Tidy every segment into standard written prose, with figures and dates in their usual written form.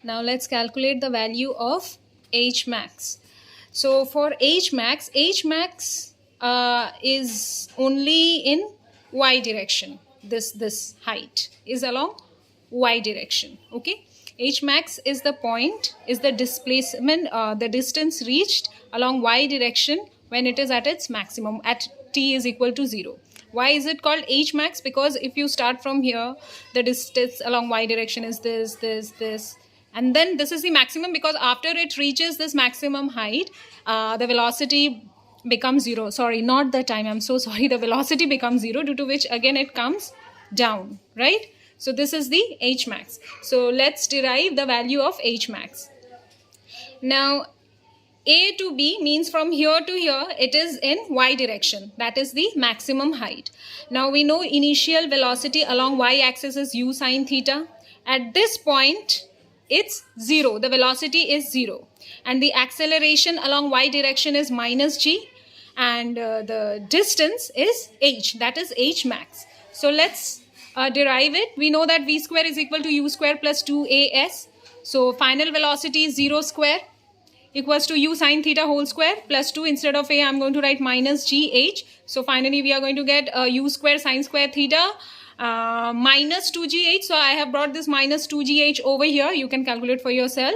Now let's calculate the value of H max. So for H max is only in y direction. This height is along y direction. Okay, H max is the point, is the displacement, the distance reached along y direction when it is at its maximum at t is equal to 0. Why is it called H max? Because if you start from here, the distance along y direction is this, and then this is the maximum, because after it reaches this maximum height, the velocity becomes 0. Sorry, not the time, I'm so sorry. The velocity becomes 0, due to which again it comes down, right? So this is the H max. So let's derive the value of H max. Now A to B means from here to here it is in y direction. That is the maximum height. Now we know initial velocity along y axis is u sine theta. At this point it's 0. The velocity is 0. And the acceleration along y direction is minus g. And the distance is h. That is H max. So let's derive it. We know that v square is equal to u square plus 2as. So final velocity is 0 square equals to u sine theta whole square plus 2. Instead of a, I'm going to write minus gh. So finally we are going to get u square sine square theta minus 2gh. So I have brought this minus 2gh over here. You can calculate for yourself.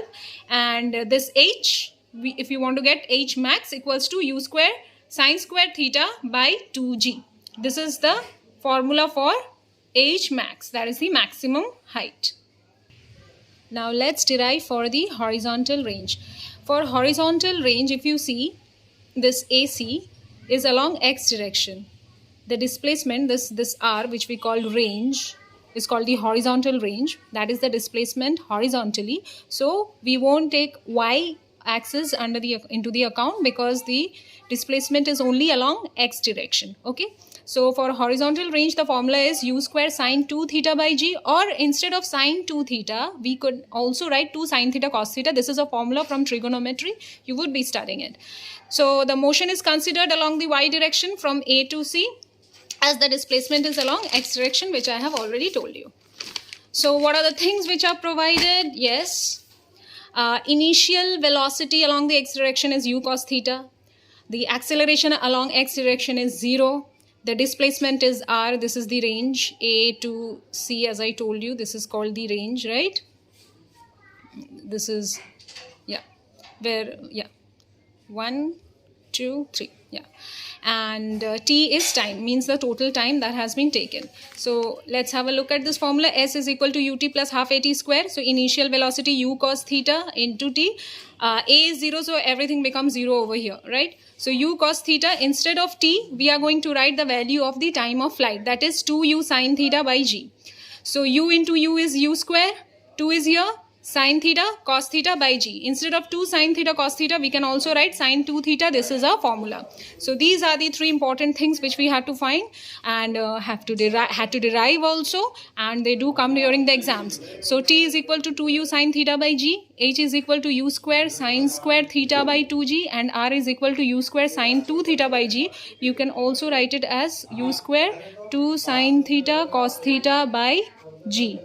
And this h, if you want to get H max, equals to u square sine square theta by 2g. This is the formula for H max. That is the maximum height. Now let's derive for the horizontal range. For horizontal range, if you see, this AC is along x direction. The displacement, this r, which we call range, is called the horizontal range. That is the displacement horizontally. So we won't take y axis into the account, because the displacement is only along x direction. Okay. So for horizontal range, the formula is u square sine 2 theta by g, or instead of sine 2 theta, we could also write 2 sine theta cos theta. This is a formula from trigonometry. You would be studying it. So the motion is considered along the y direction from A to C, as the displacement is along x direction, which I have already told you. So what are the things which are provided? Yes. Initial velocity along the x direction is u cos theta. The acceleration along x direction is 0. The displacement is r. This is the range A to C, as I told you. This is called the range, right? This is, yeah, where, yeah, 1, 2, 3, yeah. And t is time, means the total time that has been taken. So let's have a look at this formula. S is equal to ut plus half at square. So initial velocity u cos theta into t. A is 0, so everything becomes 0 over here, right? So u cos theta, instead of t, we are going to write the value of the time of flight. That is 2u sine theta by g. So u into u is u square. 2 is here. Sine theta cos theta by g. Instead of 2 sine theta cos theta, we can also write sine 2 theta. This is our formula. So these are the 3 important things which we had to find, and had to derive also, and they do come during the exams. So t is equal to 2u sine theta by g, h is equal to u square sine square theta by 2g, and r is equal to u square sine 2 theta by g. You can also write it as u square 2 sine theta cos theta by g.